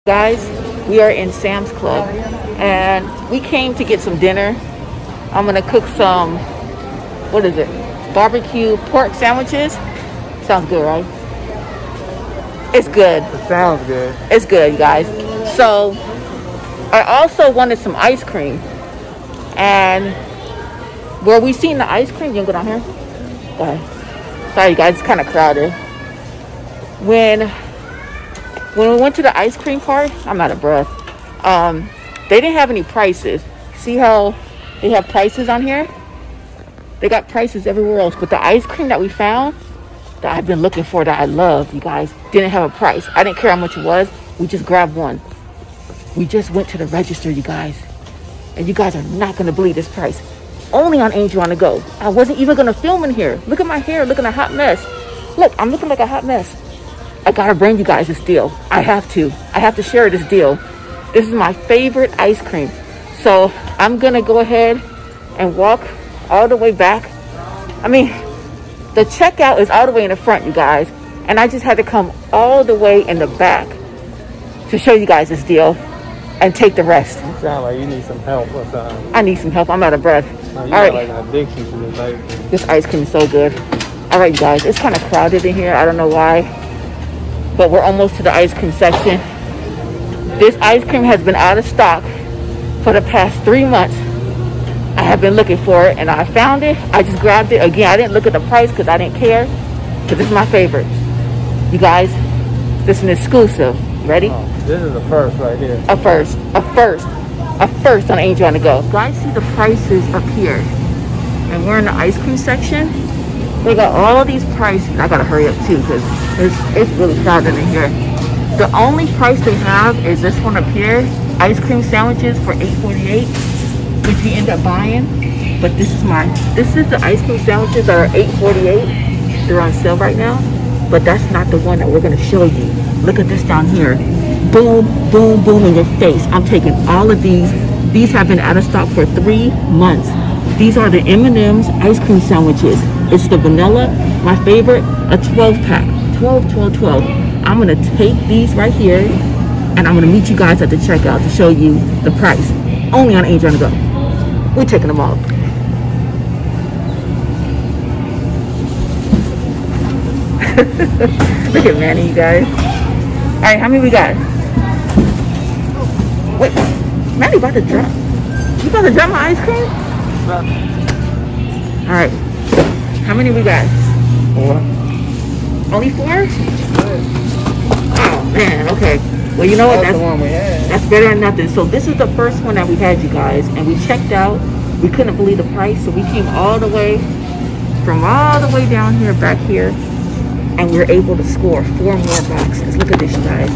Guys, we are in Sam's Club and we came to get some dinner. I'm gonna cook some, what is it? Barbecue pork sandwiches. Sounds good, right? It's good. It sounds good. It's good, you guys. So I also wanted some ice cream. And where we seen the ice cream, you wanna go down here? Go ahead. Sorry, you guys, it's kind of crowded. When we went to the ice cream part, I'm out of breath. They didn't have any prices. See how they have prices on here? They got prices everywhere else. But the ice cream that we found, that I've been looking for, that I love, you guys, didn't have a price. I didn't care how much it was. We just grabbed one. We just went to the register, you guys. And you guys are not going to believe this price. Only on Angel on the Go. I wasn't even going to film in here. Look at my hair, looking a hot mess. Look, I'm looking like a hot mess. I gotta bring you guys this deal. I have to share this deal. This is my favorite ice cream. So I'm gonna go ahead and walk all the way back. I mean, the checkout is all the way in the front, you guys. And I just had to come all the way in the back to show you guys this deal and take the rest. You sound like you need some help or something. I need some help. I'm out of breath. No, you all right. got like an addiction to this ice cream. This ice cream is so good. All right, you guys, it's kind of crowded in here. I don't know why. But we're almost to the ice cream section. This ice cream has been out of stock for the past 3 months. I have been looking for it and I found it. I just grabbed it. Again, I didn't look at the price because I didn't care. Because this is my favorite. You guys, this is an exclusive. Ready? Oh, this is a first right here. A first on Angel on the Go. Guys, see the prices up here. And we're in the ice cream section. They got all these prices. I gotta hurry up too because it's really crowded in here. The only price they have is this one up here. Ice cream sandwiches for $8.48, which we end up buying. But this is the ice cream sandwiches that are $8.48. They're on sale right now. But that's not the one that we're gonna show you. Look at this down here. Boom, boom, boom in your face. I'm taking all of these. These have been out of stock for 3 months. These are the M&M'S ice cream sandwiches. It's the vanilla, my favorite, a 12-pack. 12. I'm going to take these right here, and I'm going to meet you guys at the checkout to show you the price. Only on Angel on the Go. We're taking them all. Look at Manny, you guys. All right, how many we got? Wait, Manny about to drop. You about to drop my ice cream? All right. How many we got? 4. Only 4? Oh man, okay. Well, you know what? That's the one we had. That's better than nothing. So this is the first one that we had, you guys, and we checked out. We couldn't believe the price, so we came all the way down here, back here, and we were able to score 4 more boxes. Look at this, you guys.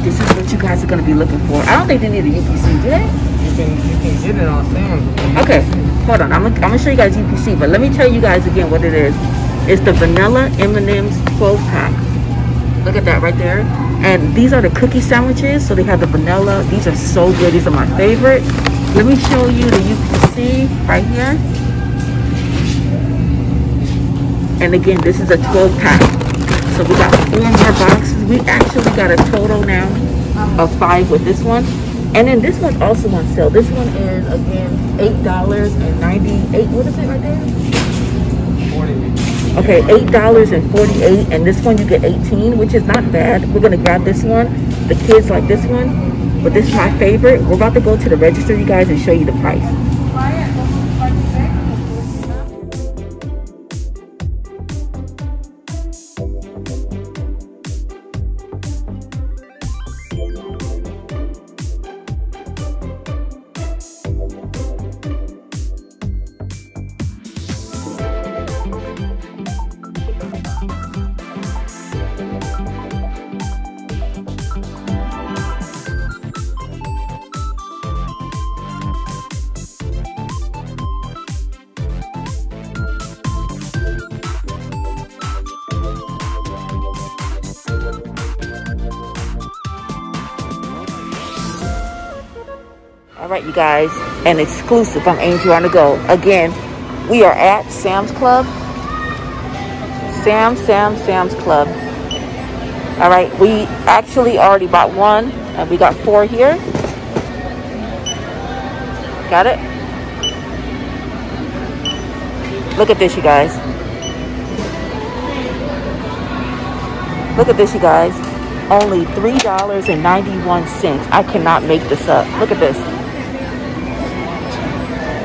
This is what you guys are going to be looking for. I don't think they need a UPC, do they? You can get it on Sam's. Okay, hold on. I'm gonna show you guys UPC, but let me tell you guys again what it is. It's the vanilla M&M'S 12-pack. Look at that right there. And these are the cookie sandwiches. So they have the vanilla. These are so good. These are my favorite. Let me show you the UPC right here. And again, this is a 12-pack. So we got 4 more boxes. We actually got a total now of 5 with this one. And then this one's also on sale. This one is, again, $8.98. What is it right there? 40. Okay, $8.48. And this one you get 18, which is not bad. We're going to grab this one. The kids like this one. But this is my favorite. We're about to go to the register, you guys, and show you the price. All right, you guys, an exclusive from Angel on the Go. Again, we are at Sam's Club. Sam's Club. All right, we actually already bought one, and we got 4 here. Got it? Look at this, you guys. Look at this, you guys. Only $3.91. I cannot make this up. Look at this.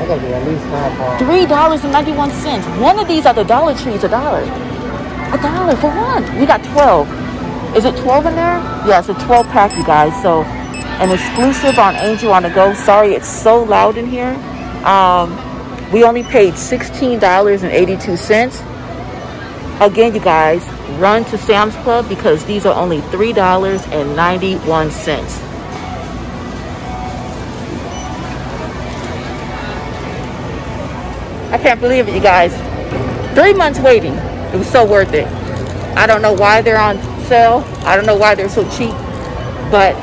I gotta be at least half off. $3.91. One of these at the Dollar Tree is $1. $1 for one. We got 12. Is it 12 in there? Yeah, it's a 12 pack, you guys. So, an exclusive on Angel on the Go. Sorry, it's so loud in here. We only paid $16.82. Again, you guys, run to Sam's Club because these are only $3.91. I can't believe it, you guys. 3 months waiting. It was so worth it. I don't know why they're on sale. I don't know why they're so cheap. But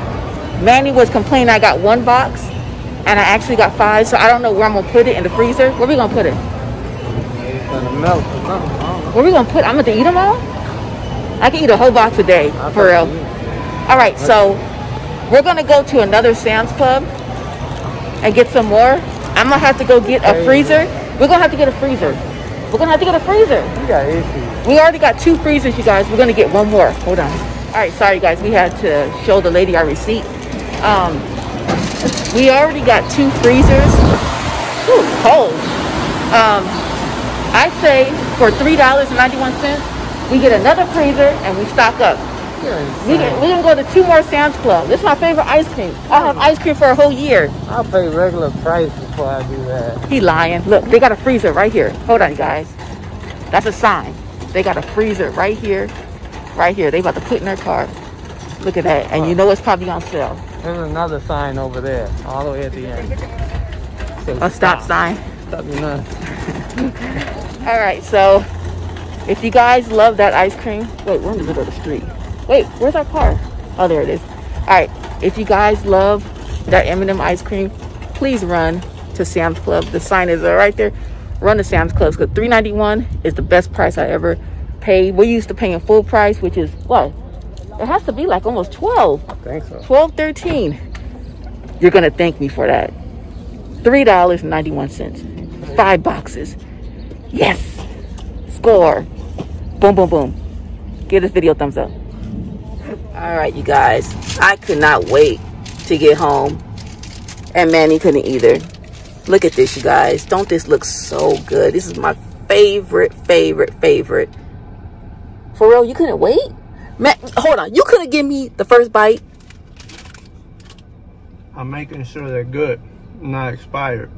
Manny was complaining I got 1 box and I actually got 5. So I don't know where I'm going to put it in the freezer. Where are we going to put it? It's gonna melt or something. Where are we going to put it? I'm going to eat them all? I can eat a whole box a day, for real. All right, so we're going to go to another Sam's Club and get some more. I'm going to have to go get a freezer. We're going to have to get a freezer. We're going to have to get a freezer. You got issues. We already got 2 freezers, you guys. We're going to get 1 more. Hold on. All right, sorry, guys. We had to show the lady our receipt. We already got 2 freezers. Ooh, cold. I say for $3.91, we get another freezer and we stock up. We're going to go to 2 more Sam's Club. This is my favorite ice cream. I'll have ice cream for a whole year. I'll pay regular price before I do that. He lying. Look, they got a freezer right here. Hold on, guys. That's a sign. They got a freezer right here. Right here. They about to put in their car. Look at that. And you know it's probably on sale. There's another sign over there, all the way at the end. So A stop sign. Stop me now. All right, so if you guys love that ice cream, wait, we're in the middle of the street. Wait, where's our car? Oh, there it is. All right, if you guys love that M&M ice cream, please run to Sam's Club. The sign is right there. Run to Sam's Club because $3.91 is the best price I ever paid. We're used to paying full price, which is what? It has to be like almost 12. I think so. 12, 13. You're gonna thank me for that. $3.91. 5 boxes. Yes. Score. Boom, boom, boom. Give this video a thumbs up. All right, you guys. I could not wait to get home. And Manny couldn't either. Look at this, you guys. Don't this look so good? This is my favorite. For real, you couldn't wait? Man, hold on. You couldn't give me the first bite? I'm making sure they're good, not expired.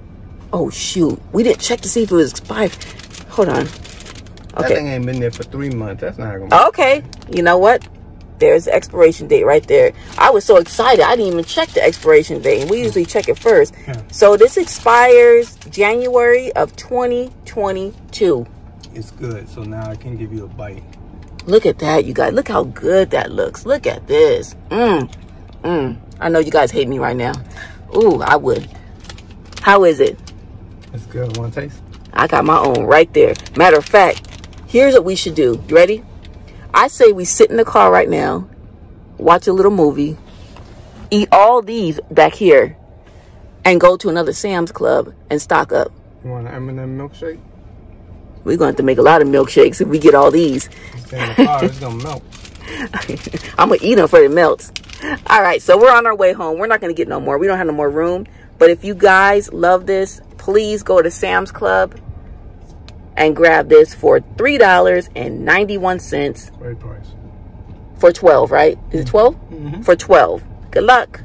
Oh, shoot. We didn't check to see if it was expired. Hold on. That Okay. thing ain't been there for 3 months. That's not gonna be Okay. You know what? There's the expiration date right there. I was so excited. I didn't even check the expiration date. And we usually check it first. Yeah. So this expires January of 2022. It's good, so now I can give you a bite. Look at that, you guys. Look how good that looks. Look at this. I know you guys hate me right now. Ooh, I would. How is it? It's good. Want to taste? I got my own right there. Matter of fact, here's what we should do. You ready? I say we sit in the car right now, watch a little movie, eat all these back here, and go to another Sam's Club and stock up. You want an M&M milkshake? We're going to have to make a lot of milkshakes if we get all these. It's in the car. It's going to melt. I'm going to eat them before it melts. All right, so we're on our way home. We're not going to get no more. We don't have no more room. But if you guys love this, please go to Sam's Club and grab this for $3.91. Great price. For 12, right? Is it 12? For 12. Good luck.